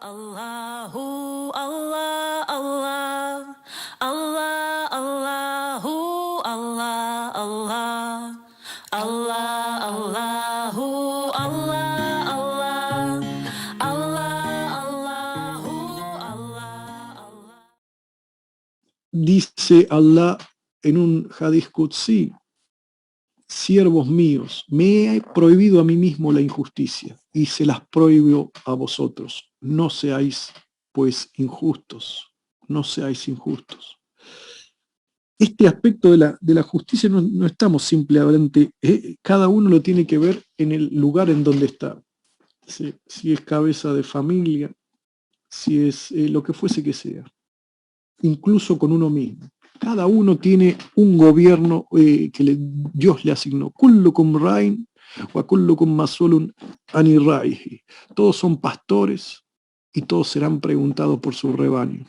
Allahu Allah Allah Allah Allahu Allah Allah Allah Allahu Allah Allah Allah Allahu Allah Allah. Dice Allah en un hadith qudsi: siervos míos, me he prohibido a mí mismo la injusticia y se las prohíbo a vosotros. No seáis pues injustos, no seáis injustos. Este aspecto de la justicia no estamos simplemente, cada uno lo tiene que ver en el lugar en donde está. Si es cabeza de familia, si es lo que fuese que sea, incluso con uno mismo. Cada uno tiene un gobierno que Dios le asignó. Kullukum ra'in wa kullukum mas'ulun ani ra'ihi. Todos son pastores y todos serán preguntados por su rebaño.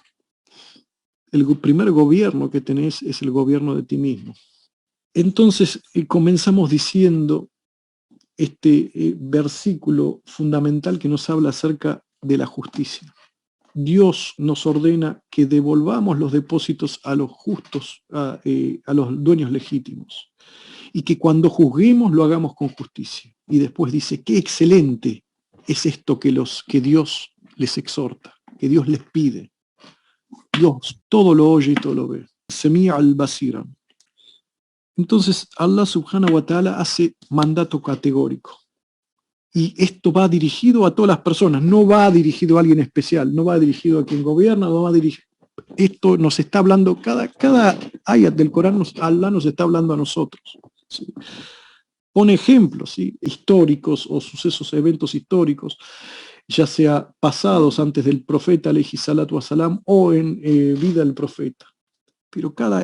El primer gobierno que tenés es el gobierno de ti mismo. Entonces comenzamos diciendo este versículo fundamental que nos habla acerca de la justicia. Dios nos ordena que devolvamos los depósitos a los justos, a los dueños legítimos, y que cuando juzguemos lo hagamos con justicia. Y después dice, qué excelente es esto que Dios les exhorta, que Dios les pide. Dios todo lo oye y todo lo ve. Semi'a al-Basira. Entonces Allah subhanahu wa ta'ala hace mandato categórico. Y esto va dirigido a todas las personas, no va dirigido a alguien especial, no va dirigido a quien gobierna, no va dirigido. Esto nos está hablando, cada ayat del Corán, Allah nos está hablando a nosotros. ¿Sí? Pone ejemplos, ¿sí?, históricos o sucesos, eventos históricos, ya sea pasados antes del profeta, alayhi salatu wasalam, o en vida del profeta. Pero cada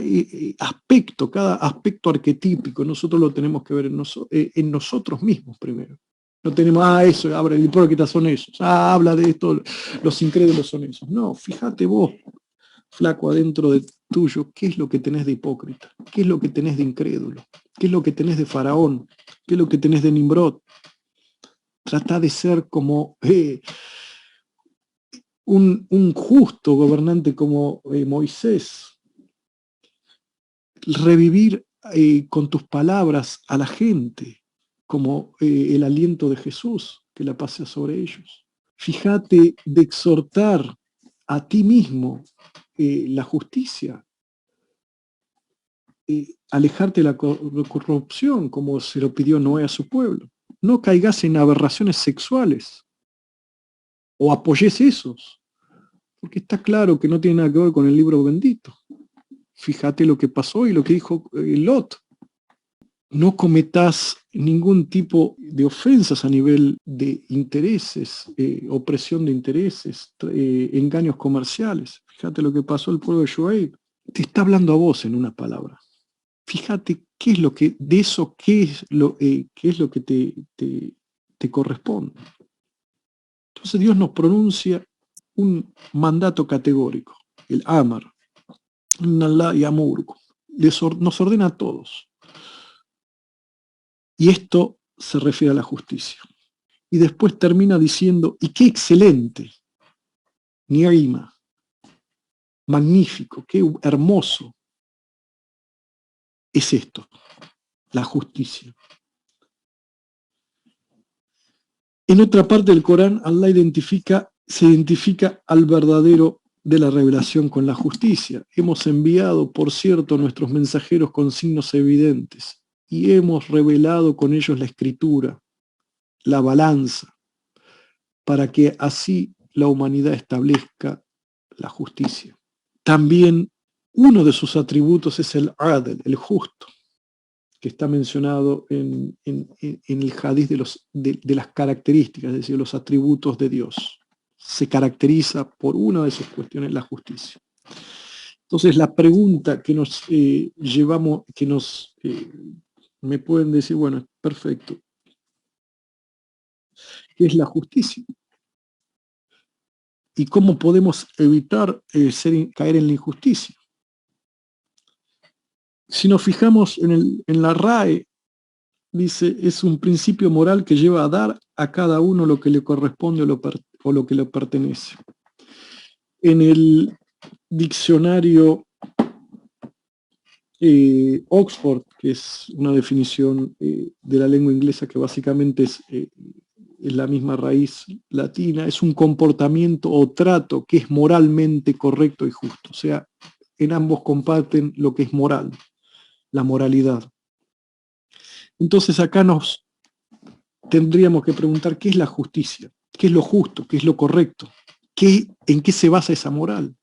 aspecto arquetípico nosotros lo tenemos que ver en nosotros mismos primero. No tenemos, eso, habla, el hipócrita son esos, habla de esto, los incrédulos son esos. No, fíjate vos, flaco, adentro de tuyo, qué es lo que tenés de hipócrita, qué es lo que tenés de incrédulo, qué es lo que tenés de faraón, qué es lo que tenés de Nimrod. Trata de ser como un justo gobernante como Moisés. Revivir con tus palabras a la gente, como el aliento de Jesús, que la pasea sobre ellos. Fíjate de exhortar a ti mismo la justicia, alejarte de la corrupción, como se lo pidió Noé a su pueblo. No caigas en aberraciones sexuales, o apoyes esos, porque está claro que no tiene nada que ver con el libro bendito. Fíjate lo que pasó y lo que dijo Lot. No cometas ningún tipo de ofensas a nivel de intereses, opresión de intereses, engaños comerciales. Fíjate lo que pasó al pueblo de Shuaib. Te está hablando a vos en una palabra. Fíjate qué es lo que, de eso, qué es lo que te corresponde. Entonces Dios nos pronuncia un mandato categórico, el Amar. Allah yamurkum. Nos ordena a todos. Y esto se refiere a la justicia. Y después termina diciendo, y qué excelente, ni'ima, magnífico, qué hermoso es esto, la justicia. En otra parte del Corán, Allah se identifica al verdadero de la revelación con la justicia. Hemos enviado, por cierto, nuestros mensajeros con signos evidentes, y hemos revelado con ellos la escritura, la balanza, para que así la humanidad establezca la justicia. También uno de sus atributos es el adl, el justo, que está mencionado en el hadith de las características, es decir, los atributos de Dios. Se caracteriza por una de sus cuestiones, la justicia. Entonces la pregunta que nos me pueden decir, bueno, perfecto, ¿qué es la justicia? ¿Y cómo podemos evitar caer en la injusticia? Si nos fijamos en la RAE, dice, es un principio moral que lleva a dar a cada uno lo que le corresponde o lo que le pertenece. En el diccionario Oxford, que es una definición de la lengua inglesa que básicamente es la misma raíz latina, es un comportamiento o trato que es moralmente correcto y justo. O sea, en ambos comparten lo que es moral, la moralidad. Entonces acá nos tendríamos que preguntar qué es la justicia, qué es lo justo, qué es lo correcto, en qué se basa esa moral.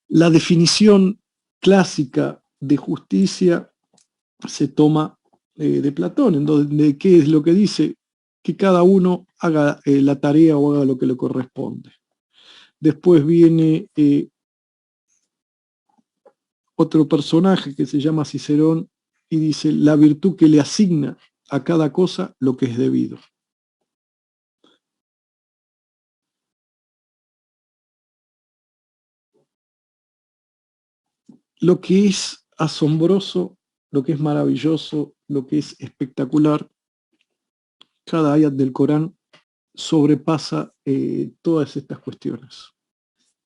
La definición clásica de justicia se toma de Platón, en donde qué es lo que dice, que cada uno haga la tarea o haga lo que le corresponde. Después viene otro personaje que se llama Cicerón y dice la virtud que le asigna a cada cosa lo que es debido. Lo que es asombroso, lo que es maravilloso, lo que es espectacular, cada ayat del Corán sobrepasa todas estas cuestiones.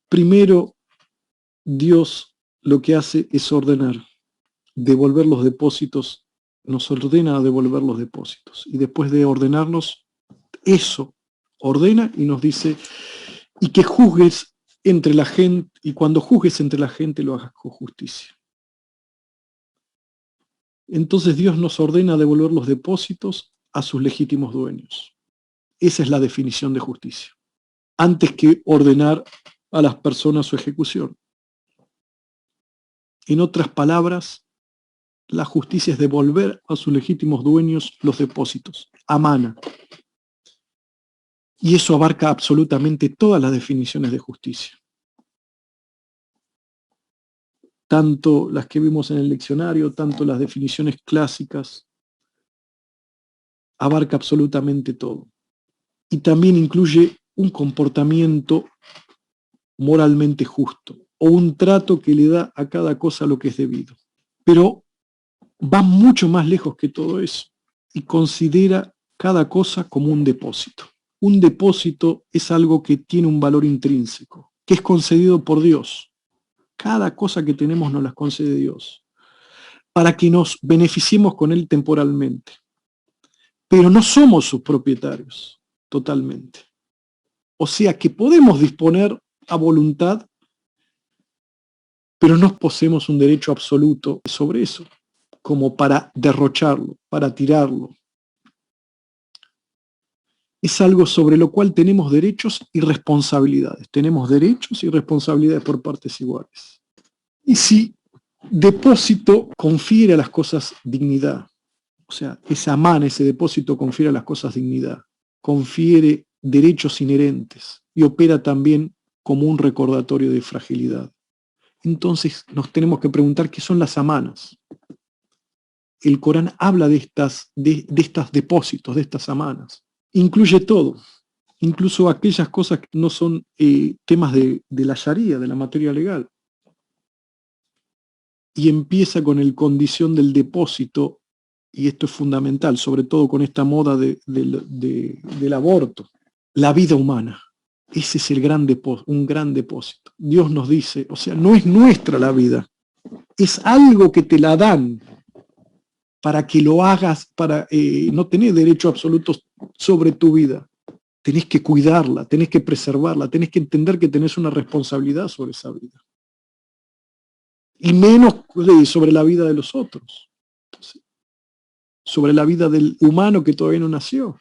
Primero, Dios lo que hace es ordenar, devolver los depósitos, nos ordena devolver los depósitos. Y después de ordenarnos, eso ordena y nos dice, y que juzgues entre la gente, y cuando juzgues entre la gente lo hagas con justicia. Entonces Dios nos ordena devolver los depósitos a sus legítimos dueños. Esa es la definición de justicia, antes que ordenar a las personas su ejecución. En otras palabras, la justicia es devolver a sus legítimos dueños los depósitos, amana. Y eso abarca absolutamente todas las definiciones de justicia. Tanto las que vimos en el diccionario, tanto las definiciones clásicas, abarca absolutamente todo. Y también incluye un comportamiento moralmente justo, o un trato que le da a cada cosa lo que es debido. Pero va mucho más lejos que todo eso y considera cada cosa como un depósito. Un depósito es algo que tiene un valor intrínseco, que es concedido por Dios. Cada cosa que tenemos nos las concede Dios, para que nos beneficiemos con él temporalmente. Pero no somos sus propietarios totalmente. O sea que podemos disponer a voluntad, pero no poseemos un derecho absoluto sobre eso, como para derrocharlo, para tirarlo. Es algo sobre lo cual tenemos derechos y responsabilidades. Tenemos derechos y responsabilidades por partes iguales. Y si depósito confiere a las cosas dignidad, o sea, esa amana, ese depósito confiere a las cosas dignidad, confiere derechos inherentes y opera también como un recordatorio de fragilidad. Entonces nos tenemos que preguntar qué son las amanas. El Corán habla de estos depósitos, de estas amanas. Incluye todo, incluso aquellas cosas que no son temas de la Sharia, de la materia legal. Y empieza con el condición del depósito, y esto es fundamental, sobre todo con esta moda del aborto, la vida humana. Ese es un gran depósito. Dios nos dice, o sea, no es nuestra la vida, es algo que te la dan para que lo hagas, para no tener derecho absoluto sobre tu vida. Tenés que cuidarla, tenés que preservarla, tenés que entender que tenés una responsabilidad sobre esa vida. Y menos sobre la vida de los otros, sobre la vida del humano que todavía no nació.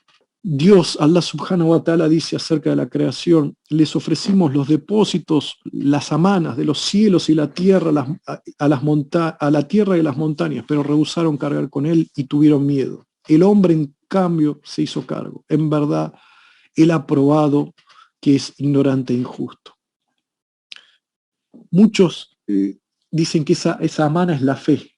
Dios, Allah subhanahu wa ta'ala, dice acerca de la creación, les ofrecimos los depósitos, las amanas de los cielos y la tierra, a la tierra y las montañas, pero rehusaron cargar con él y tuvieron miedo. El hombre, en cambio, se hizo cargo. En verdad, él ha probado que es ignorante e injusto. Muchos dicen que esa amana es la fe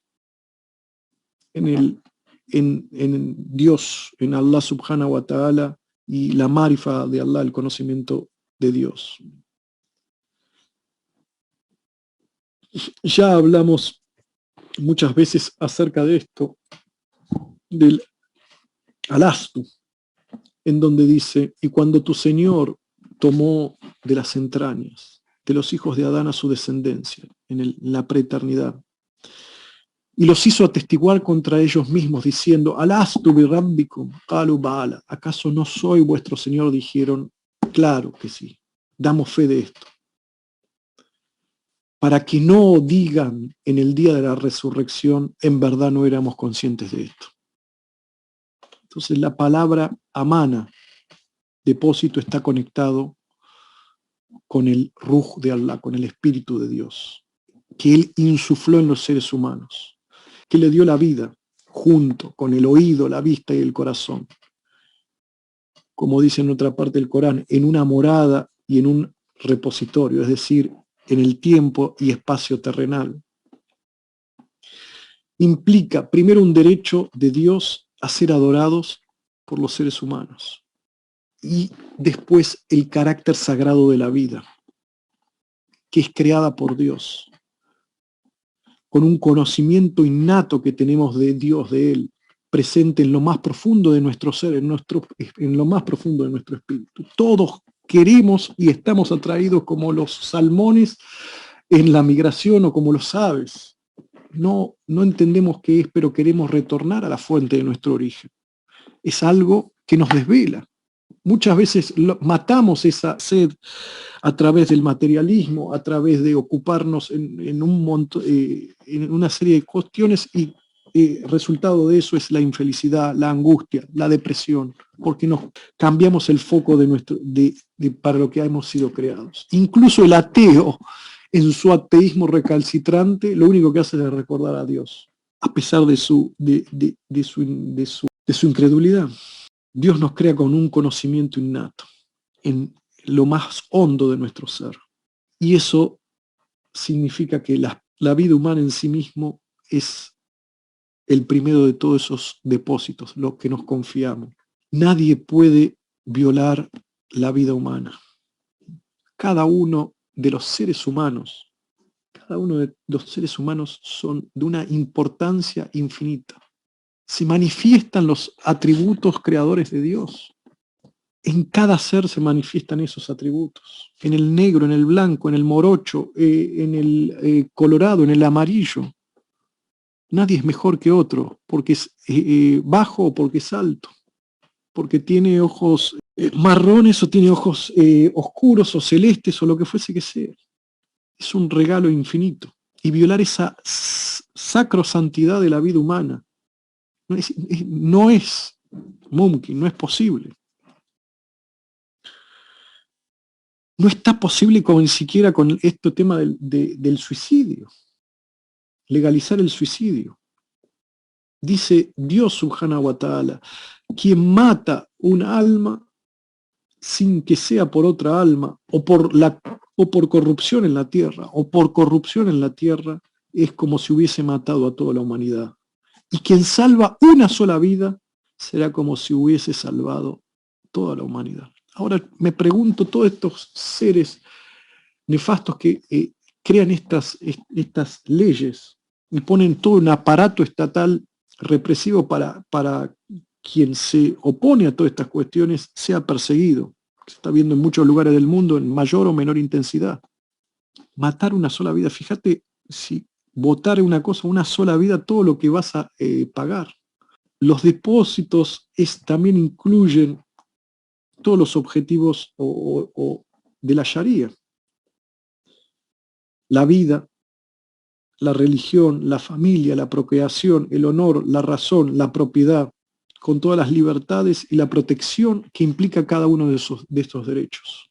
en Dios, en Allah subhanahu wa ta'ala, y la marifa de Allah, el conocimiento de Dios. Ya hablamos muchas veces acerca de esto, del alastu, en donde dice, y cuando tu Señor tomó de las entrañas, de los hijos de Adán a su descendencia, en la preeternidad, y los hizo atestiguar contra ellos mismos, diciendo, Alastu bi rabbikum, qalu bala, ¿acaso no soy vuestro Señor? Dijeron, claro que sí, damos fe de esto. Para que no digan en el día de la resurrección, en verdad no éramos conscientes de esto. Entonces la palabra amana, depósito, está conectado con el Ruj de Allah, con el Espíritu de Dios, que Él insufló en los seres humanos, que le dio la vida junto con el oído, la vista y el corazón. Como dice en otra parte del Corán, en una morada y en un repositorio, es decir, en el tiempo y espacio terrenal. Implica primero un derecho de Dios a ser adorados por los seres humanos y después el carácter sagrado de la vida, que es creada por Dios, con un conocimiento innato que tenemos de Dios, de Él, presente en lo más profundo de nuestro ser, en lo más profundo de nuestro espíritu. Todos queremos y estamos atraídos como los salmones en la migración o como los aves. No entendemos qué es, pero queremos retornar a la fuente de nuestro origen. Es algo que nos desvela. Muchas veces matamos esa sed a través del materialismo, a través de ocuparnos en una serie de cuestiones y resultado de eso es la infelicidad, la angustia, la depresión, porque nos cambiamos el foco para lo que hemos sido creados. Incluso el ateo, en su ateísmo recalcitrante, lo único que hace es recordar a Dios, a pesar de su incredulidad. Dios nos crea con un conocimiento innato en lo más hondo de nuestro ser. Y eso significa que la vida humana en sí mismo es el primero de todos esos depósitos, lo que nos confiamos. Nadie puede violar la vida humana. Cada uno de los seres humanos son de una importancia infinita. Se manifiestan los atributos creadores de Dios. En cada ser se manifiestan esos atributos. En el negro, en el blanco, en el morocho, en el colorado, en el amarillo. Nadie es mejor que otro, porque es bajo o porque es alto, porque tiene ojos marrones o tiene ojos oscuros o celestes o lo que fuese que sea. Es un regalo infinito. Y violar esa sacrosantidad de la vida humana no es mumkin, no es posible. No está posible ni siquiera con este tema del suicidio. Legalizar el suicidio. Dice Dios subhanahu wa ta'ala, quien mata un alma sin que sea por otra alma, o por corrupción en la tierra, es como si hubiese matado a toda la humanidad. Y quien salva una sola vida será como si hubiese salvado toda la humanidad. Ahora me pregunto, todos estos seres nefastos que crean estas leyes y ponen todo un aparato estatal represivo para quien se opone a todas estas cuestiones sea perseguido. Se está viendo en muchos lugares del mundo en mayor o menor intensidad. Matar una sola vida, fíjate si votar una cosa, una sola vida, todo lo que vas a pagar. Los depósitos también incluyen todos los objetivos de la Sharia. La vida, la religión, la familia, la procreación, el honor, la razón, la propiedad, con todas las libertades y la protección que implica cada uno de estos derechos.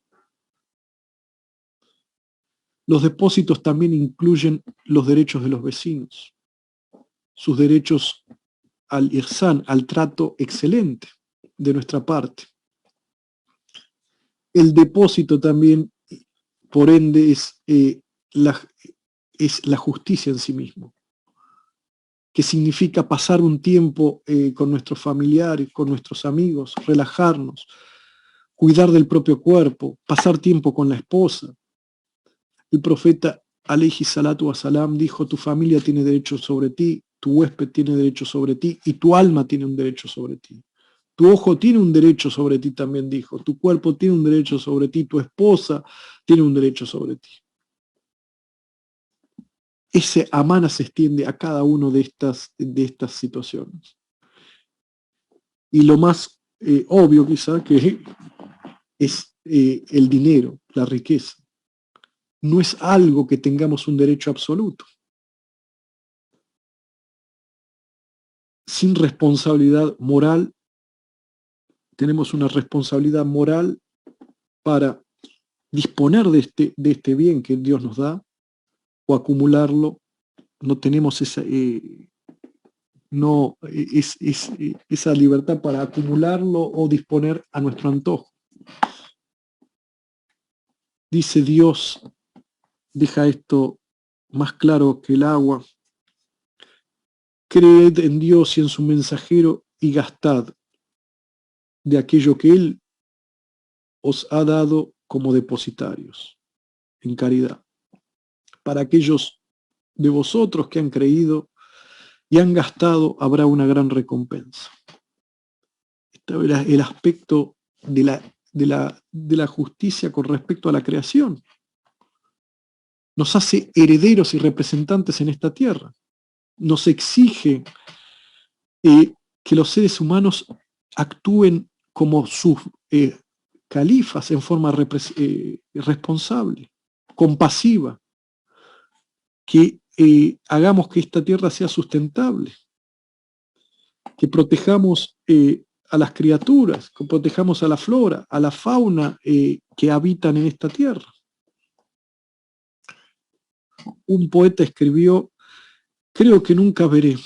Los depósitos también incluyen los derechos de los vecinos, sus derechos al ihsan, al trato excelente de nuestra parte. El depósito también, por ende, es la justicia en sí mismo, que significa pasar un tiempo con nuestros familiares, con nuestros amigos, relajarnos, cuidar del propio cuerpo, pasar tiempo con la esposa. El profeta alayhi salatu wasalam dijo, tu familia tiene derecho sobre ti, tu huésped tiene derecho sobre ti y tu alma tiene un derecho sobre ti. Tu ojo tiene un derecho sobre ti, también dijo. Tu cuerpo tiene un derecho sobre ti. Tu esposa tiene un derecho sobre ti. Ese amana se extiende a cada una de estas situaciones. Y lo más obvio quizá que es el dinero, la riqueza. No es algo que tengamos un derecho absoluto. Sin responsabilidad moral, tenemos una responsabilidad moral para disponer de este bien que Dios nos da o acumularlo. No tenemos esa, esa libertad para acumularlo o disponer a nuestro antojo. Dice Dios, deja esto más claro que el agua. Creed en Dios y en su mensajero y gastad de aquello que Él os ha dado como depositarios en caridad. Para aquellos de vosotros que han creído y han gastado, habrá una gran recompensa. Este era el aspecto de la justicia con respecto a la creación. Nos hace herederos y representantes en esta tierra. Nos exige que los seres humanos actúen como sus califas en forma responsable, compasiva, que hagamos que esta tierra sea sustentable, que protejamos a las criaturas, que protejamos a la flora, a la fauna que habitan en esta tierra. Un poeta escribió: creo que nunca veré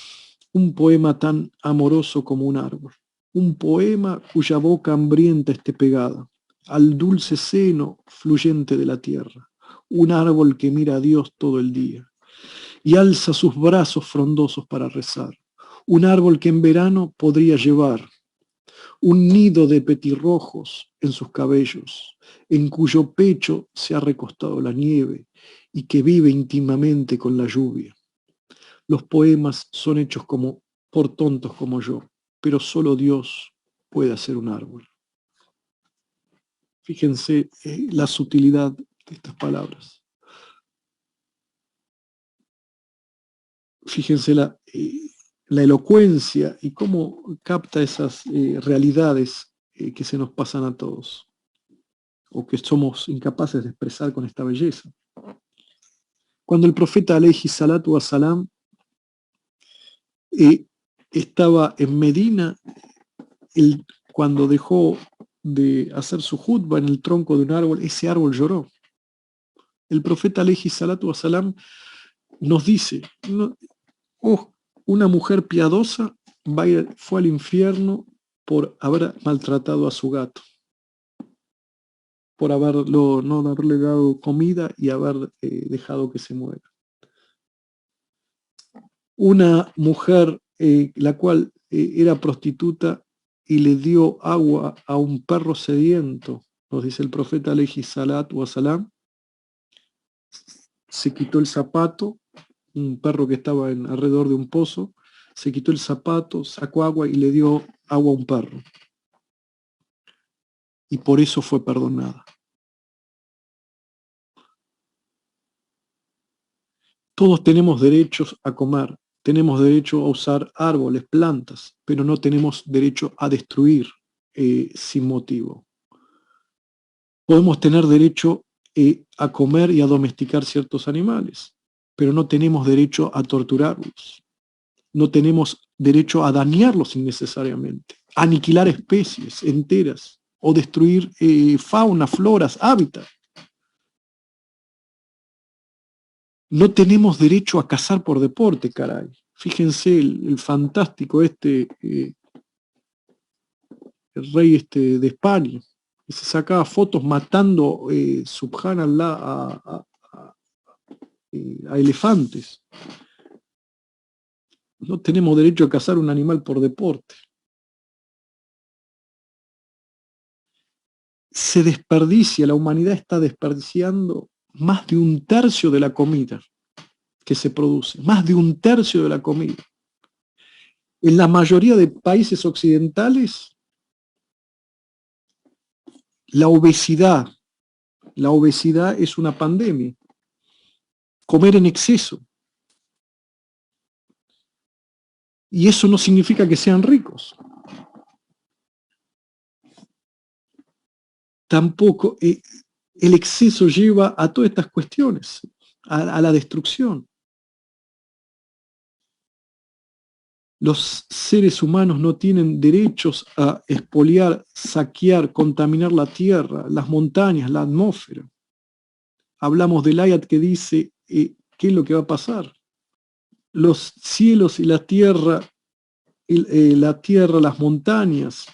un poema tan amoroso como un árbol, un poema cuya boca hambrienta esté pegada al dulce seno fluyente de la tierra, un árbol que mira a Dios todo el día y alza sus brazos frondosos para rezar, un árbol que en verano podría llevar un nido de petirrojos en sus cabellos, en cuyo pecho se ha recostado la nieve y que vive íntimamente con la lluvia. Los poemas son hechos por tontos como yo, pero solo Dios puede hacer un árbol. Fíjense la sutilidad de estas palabras. Fíjense la elocuencia y cómo capta esas realidades que se nos pasan a todos, o que somos incapaces de expresar con esta belleza. Cuando el profeta alayhi salatu wassalam estaba en Medina, cuando dejó de hacer su jutba en el tronco de un árbol, ese árbol lloró. El profeta alayhi salatu wassalam nos dice, una mujer piadosa fue al infierno por haber maltratado a su gato, por no haberle dado comida y haber dejado que se muera. Una mujer la cual era prostituta y le dio agua a un perro sediento, nos dice el profeta alayhi salatu wassalam, se quitó el zapato, un perro que estaba alrededor de un pozo, se quitó el zapato, sacó agua y le dio agua a un perro. Y por eso fue perdonada. Todos tenemos derechos a comer, tenemos derecho a usar árboles, plantas, pero no tenemos derecho a destruir sin motivo. Podemos tener derecho a comer y a domesticar ciertos animales, pero no tenemos derecho a torturarlos. No tenemos derecho a dañarlos innecesariamente, a aniquilar especies enteras o destruir fauna, floras, hábitat. No tenemos derecho a cazar por deporte, caray. Fíjense el fantástico el rey de España, que se sacaba fotos matando, subhanallah, a elefantes. No tenemos derecho a cazar un animal por deporte. Se desperdicia, la humanidad está desperdiciando más de 1/3 de la comida que se produce, más de 1/3 de la comida. En la mayoría de países occidentales La obesidad es una pandemia. Comer en exceso. Y eso no significa que sean ricos. Tampoco el exceso lleva a todas estas cuestiones, a la destrucción. Los seres humanos no tienen derechos a expoliar, saquear, contaminar la tierra, las montañas, la atmósfera. Hablamos del ayat que dice qué es lo que va a pasar. Los cielos y la tierra, las montañas,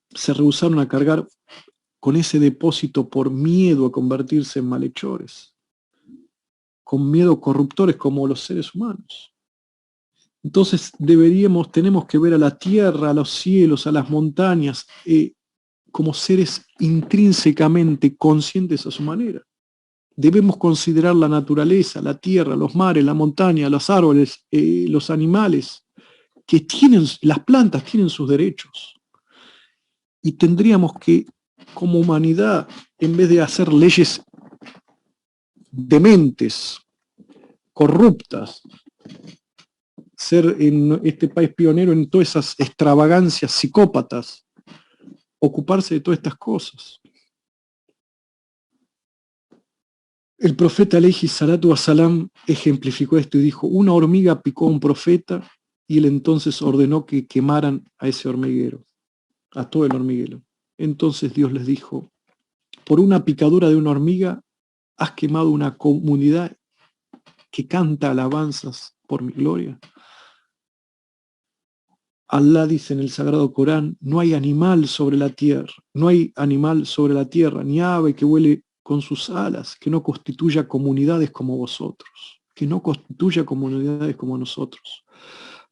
se rehusaron a cargar con ese depósito por miedo a convertirse en malhechores, con miedo corruptores como los seres humanos. Entonces tenemos que ver a la tierra, a los cielos, a las montañas, como seres intrínsecamente conscientes a su manera. Debemos considerar la naturaleza, la tierra, los mares, la montaña, los árboles, los animales, que las plantas tienen sus derechos. Y tendríamos que, como humanidad, en vez de hacer leyes dementes, corruptas, ser en este país pionero en todas esas extravagancias psicópatas, ocuparse de todas estas cosas. El profeta alayhi salatu wasalam ejemplificó esto y dijo: una hormiga picó a un profeta y él entonces ordenó que quemaran a ese hormiguero, a todo el hormiguero. Entonces Dios les dijo: por una picadura de una hormiga has quemado una comunidad que canta alabanzas por mi gloria. Allah dice en el Sagrado Corán: no hay animal sobre la tierra, ni ave que vuele con sus alas, que no constituya comunidades como vosotros, que no constituya comunidades como nosotros.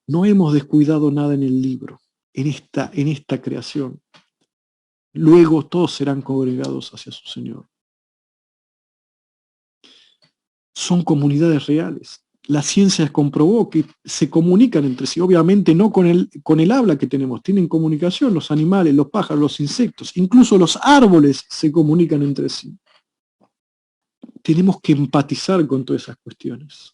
No hemos descuidado nada en el libro, en esta creación. Luego todos serán congregados hacia su Señor. Son comunidades reales. La ciencia comprobó que se comunican entre sí, obviamente no con el habla que tenemos, tienen comunicación los animales, los pájaros, los insectos, incluso los árboles se comunican entre sí. Tenemos que empatizar con todas esas cuestiones.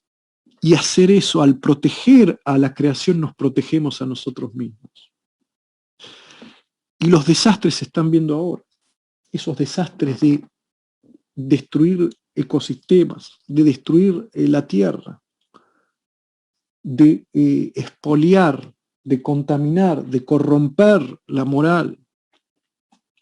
Y hacer eso, al proteger a la creación, nos protegemos a nosotros mismos. Y los desastres se están viendo ahora. Esos desastres de destruir ecosistemas, de destruir la tierra, de expoliar, de contaminar, de corromper la moral.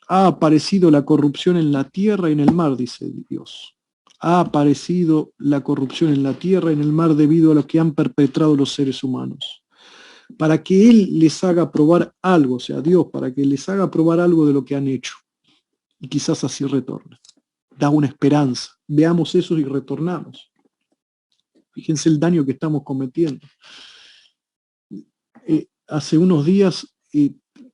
Ha aparecido la corrupción en la tierra y en el mar, dice Dios. Ha aparecido la corrupción en la tierra y en el mar debido a lo que han perpetrado los seres humanos. Para que Él les haga probar algo, o sea, Dios, para que les haga probar algo de lo que han hecho. Y quizás así retornen. Da una esperanza. Veamos eso y retornamos. Fíjense el daño que estamos cometiendo. Hace unos días,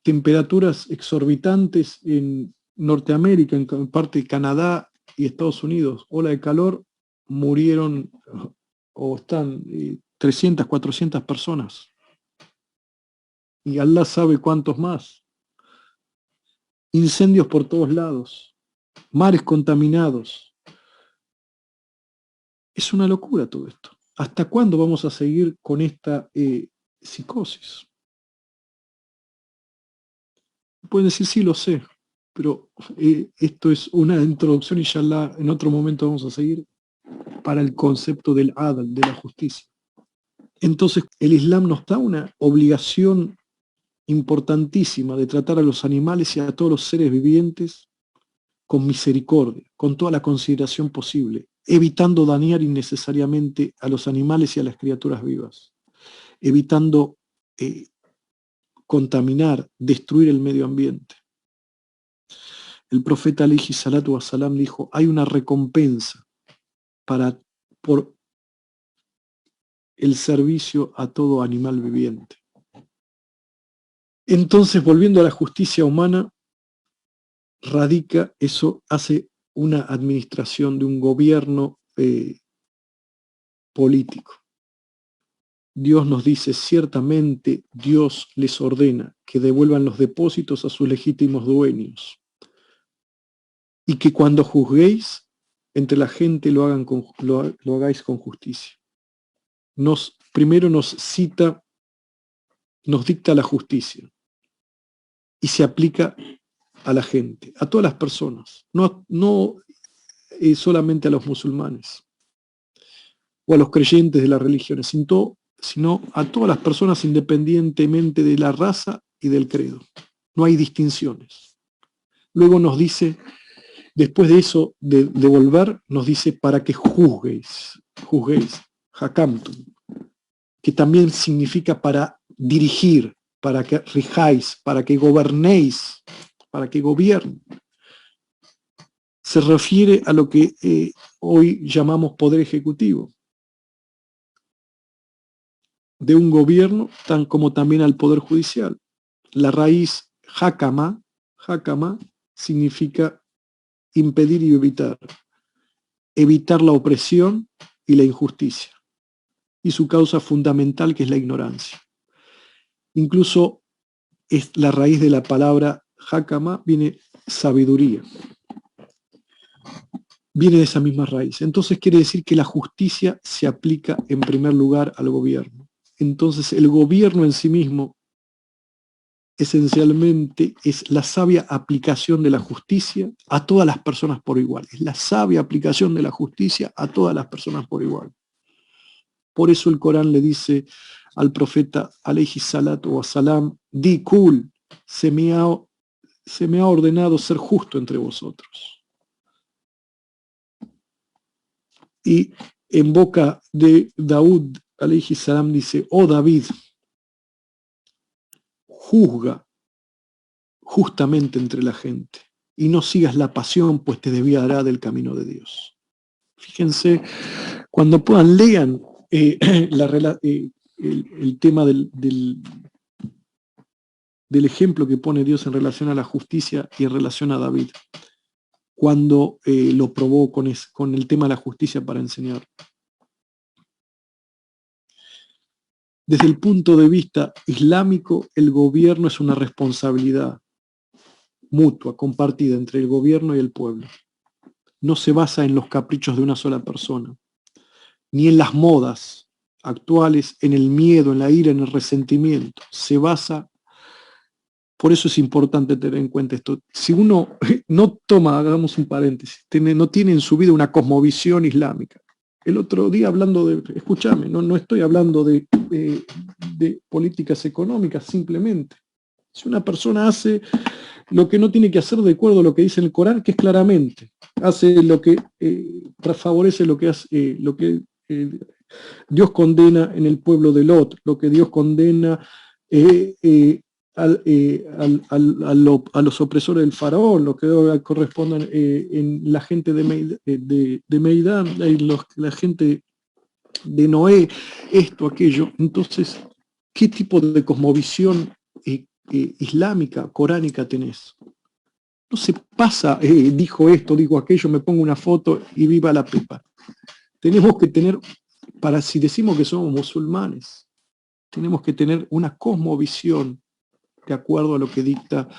temperaturas exorbitantes en Norteamérica, en parte de Canadá y Estados Unidos, ola de calor, murieron o están 300, 400 personas. Y Allah sabe cuántos más. Incendios por todos lados, mares contaminados. Es una locura todo esto. ¿Hasta cuándo vamos a seguir con esta psicosis? Pueden decir, sí, lo sé, pero esto es una introducción y ya en otro momento vamos a seguir para el concepto del adl, de la justicia. Entonces, el Islam nos da una obligación importantísima de tratar a los animales y a todos los seres vivientes con misericordia, con toda la consideración posible, evitando dañar innecesariamente a los animales y a las criaturas vivas, evitando contaminar, destruir el medio ambiente. El profeta alayhi salatu wasalam dijo: hay una recompensa por el servicio a todo animal viviente. Entonces, volviendo a la justicia humana, radica, eso hace una administración de un gobierno político. Dios nos dice: ciertamente Dios les ordena que devuelvan los depósitos a sus legítimos dueños. y que cuando juzguéis entre la gente lo hagáis con justicia. Primero nos dicta la justicia y se aplica a la gente, a todas las personas, no solamente a los musulmanes o a los creyentes de las religiones, sino a todas las personas independientemente de la raza y del credo. No hay distinciones. Luego nos dice, después de eso, de volver, nos dice para que juzguéis, hakamtum, que también significa para dirigir, para que rijáis, para que gobernéis, para que gobiernen. Se refiere a lo que hoy llamamos poder ejecutivo de un gobierno, tan como también al poder judicial. La raíz hakama significa impedir y evitar la opresión y la injusticia, y su causa fundamental, que es la ignorancia. Incluso es la raíz de la palabra hakama, viene sabiduría. Viene de esa misma raíz. Entonces quiere decir que la justicia se aplica en primer lugar al gobierno. Entonces el gobierno en sí mismo esencialmente es la sabia aplicación de la justicia a todas las personas por igual. Es la sabia aplicación de la justicia a todas las personas por igual. Por eso el Corán le dice al profeta alayhi salatu wa salam, di kul, se me ha ordenado ser justo entre vosotros. Y en boca de Daud alayhi salam dice, oh David, juzga justamente entre la gente y no sigas la pasión, pues te desviará del camino de Dios. Fíjense, cuando puedan, lean el tema del ejemplo que pone Dios en relación a la justicia y en relación a David, cuando lo probó con el tema de la justicia para enseñar. Desde el punto de vista islámico, el gobierno es una responsabilidad mutua, compartida entre el gobierno y el pueblo. No se basa en los caprichos de una sola persona, ni en las modas actuales, en el miedo, en la ira, en el resentimiento. Se basa, por eso es importante tener en cuenta esto. Si uno no toma, hagamos un paréntesis, no tiene en su vida una cosmovisión islámica. El otro día hablando escúchame, no estoy hablando de políticas económicas simplemente. Si una persona hace lo que no tiene que hacer de acuerdo a lo que dice el Corán, que es claramente, hace lo que favorece lo que hace, Dios condena en el pueblo de Lot, lo que Dios condena a los opresores del faraón, lo que corresponde en la gente de Meidán, la gente de Noé, esto, aquello. Entonces, ¿qué tipo de cosmovisión islámica, coránica tenés? No se pasa, dijo esto, dijo aquello, me pongo una foto y viva la pepa. Tenemos que tener, si decimos que somos musulmanes, tenemos que tener una cosmovisión de acuerdo a lo que dicta.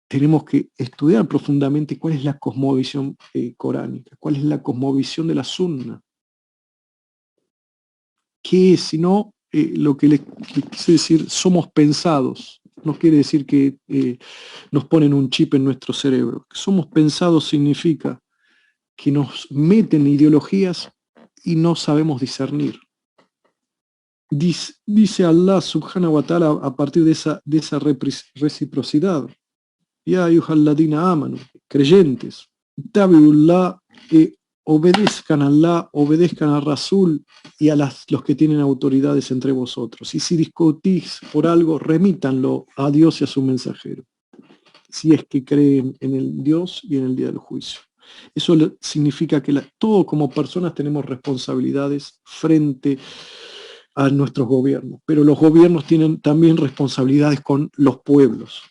Tenemos que estudiar profundamente cuál es la cosmovisión coránica, cuál es la cosmovisión de la sunna. ¿Qué es? Si no, lo que les quise decir, somos pensados. No quiere decir que nos ponen un chip en nuestro cerebro. Somos pensados significa que nos meten ideologías y no sabemos discernir. Dice Allah subhanahu wa ta'ala a partir de esa reciprocidad: ya ayyuhalladina amanu, creyentes, tabiullah, obedezcan a Allah, obedezcan a Rasul y a los que tienen autoridades entre vosotros. Y si discutís por algo, remítanlo a Dios y a su mensajero, si es que creen en el Dios y en el día del juicio. Eso significa que todos como personas tenemos responsabilidades frente a nuestros gobiernos, pero los gobiernos tienen también responsabilidades con los pueblos.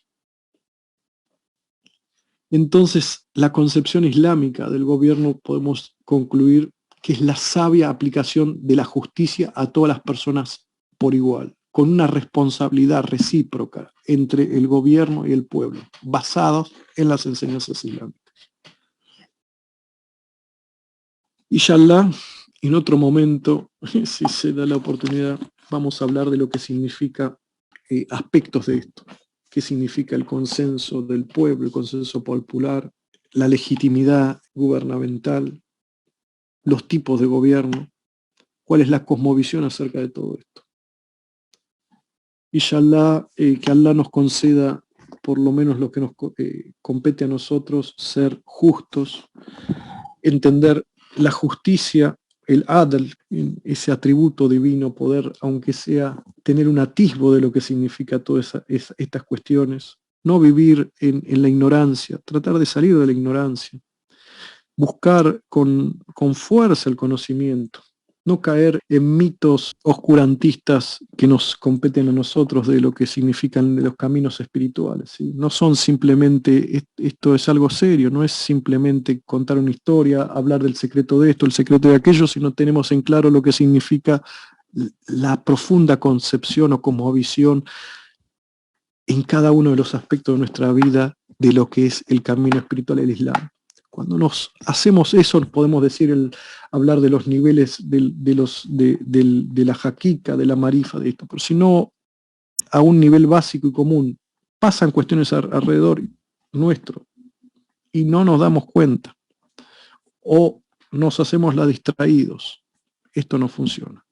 Entonces, la concepción islámica del gobierno podemos concluir que es la sabia aplicación de la justicia a todas las personas por igual, con una responsabilidad recíproca entre el gobierno y el pueblo, basados en las enseñanzas islámicas. Inshallah, en otro momento, si se da la oportunidad, vamos a hablar de lo que significa aspectos de esto. Qué significa el consenso del pueblo, el consenso popular, la legitimidad gubernamental, los tipos de gobierno, cuál es la cosmovisión acerca de todo esto. Inshallah, que Allah nos conceda por lo menos lo que nos compete a nosotros, ser justos, entender la justicia, el adl, ese atributo divino, poder, aunque sea, tener un atisbo de lo que significa todas estas cuestiones, no vivir en la ignorancia, tratar de salir de la ignorancia, buscar con fuerza el conocimiento, no caer en mitos oscurantistas que nos competen a nosotros de lo que significan los caminos espirituales, ¿sí? No son simplemente, esto es algo serio, no es simplemente contar una historia, hablar del secreto de esto, el secreto de aquello, sino tenemos en claro lo que significa la profunda concepción o cosmovisión en cada uno de los aspectos de nuestra vida de lo que es el camino espiritual del Islam. Cuando nos hacemos eso, podemos decir, hablar de los niveles de la jaquica, de la marifa, de esto. Pero si no, a un nivel básico y común, pasan cuestiones alrededor nuestro y no nos damos cuenta. O nos hacemos la distraídos. Esto no funciona.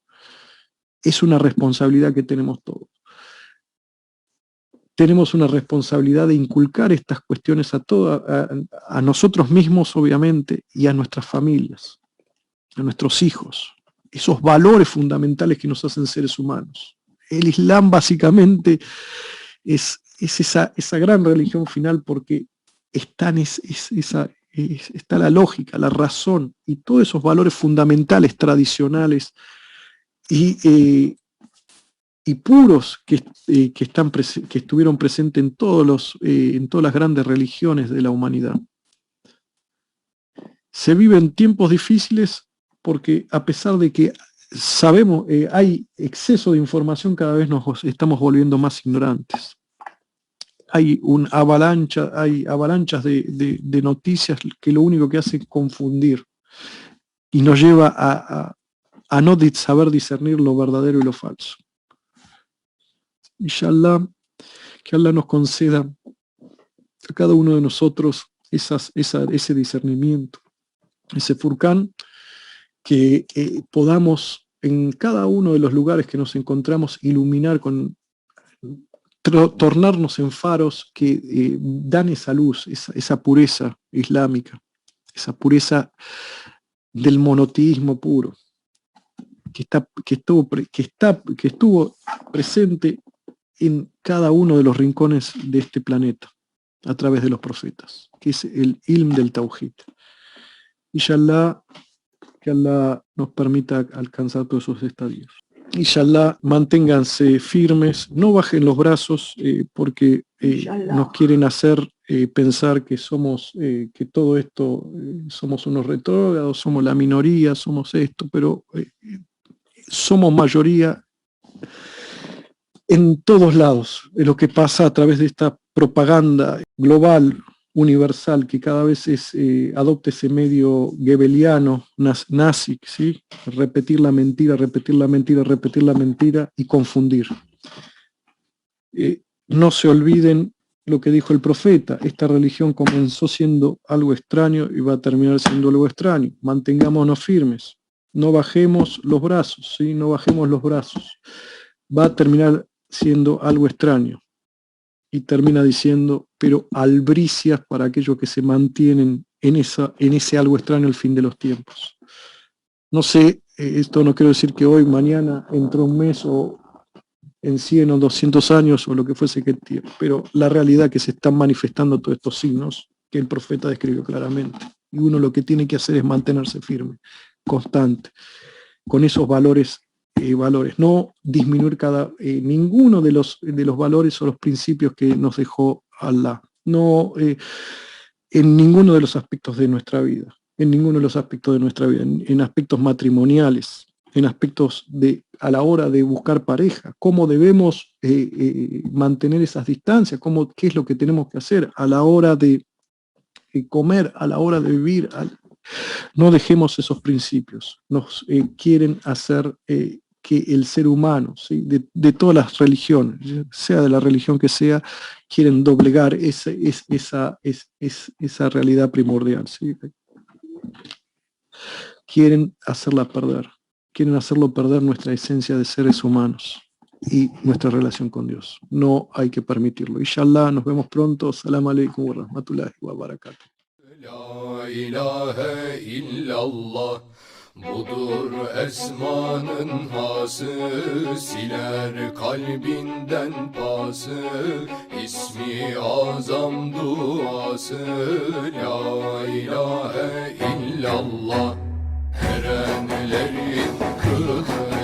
Es una responsabilidad que tenemos todos. Tenemos una responsabilidad de inculcar estas cuestiones a nosotros mismos, obviamente, y a nuestras familias, a nuestros hijos, esos valores fundamentales que nos hacen seres humanos. El Islam básicamente es esa gran religión final porque está la lógica, la razón y todos esos valores fundamentales, tradicionales y puros que estuvieron presentes en todas las grandes religiones de la humanidad. Se viven tiempos difíciles porque a pesar de que sabemos, hay exceso de información, cada vez nos estamos volviendo más ignorantes. Hay avalanchas de noticias que lo único que hace es confundir y nos lleva a no saber discernir lo verdadero y lo falso. Inshallah, que Allah nos conceda a cada uno de nosotros ese discernimiento, ese furcán, que podamos en cada uno de los lugares que nos encontramos iluminar, tornarnos en faros que dan esa luz, esa pureza islámica, esa pureza del monoteísmo puro, que estuvo presente en cada uno de los rincones de este planeta a través de los profetas, que es el ilm del Tawhid. Inshallah, que Allah nos permita alcanzar todos esos estadios. Inshallah, manténganse firmes, no bajen los brazos porque nos quieren hacer pensar que que todo esto somos unos retrógrados, somos la minoría, somos esto, pero somos mayoría en todos lados. Lo que pasa a través de esta propaganda global, universal, que cada vez adopta ese medio goebbeliano, nazi, ¿sí? Repetir la mentira, repetir la mentira, repetir la mentira y confundir. No se olviden lo que dijo el profeta: esta religión comenzó siendo algo extraño y va a terminar siendo algo extraño. Mantengámonos firmes, no bajemos los brazos, ¿sí? No bajemos los brazos. Va a terminar siendo algo extraño. Y termina diciendo, pero albricias para aquellos que se mantienen en ese algo extraño al fin de los tiempos. No sé, esto no quiero decir que hoy, mañana, entre un mes o en 100 o 200 años o lo que fuese que tiempo, pero la realidad que se están manifestando todos estos signos que el profeta describió claramente. Y uno lo que tiene que hacer es mantenerse firme, constante, con esos valores, no disminuir ninguno de los valores o los principios que nos dejó Allah, no en ninguno de los aspectos de nuestra vida, en aspectos matrimoniales, en aspectos a la hora de buscar pareja, cómo debemos mantener esas distancias, qué es lo que tenemos que hacer a la hora de comer, a la hora de vivir. No dejemos esos principios. Nos quieren hacer que el ser humano, ¿sí? de todas las religiones, sea de la religión que sea, quieren doblegar esa realidad primordial. ¿Sí? Quieren hacerla perder. Quieren hacerlo perder nuestra esencia de seres humanos y nuestra relación con Dios. No hay que permitirlo. Inshallah, nos vemos pronto. Salam alaikum wa rahmatullahi wa barakatuh. La ilahe illallah, budur esmanın hası, siler kalbinden pası, ismi azam duası. La ilahe illallah, erenlerin kılı.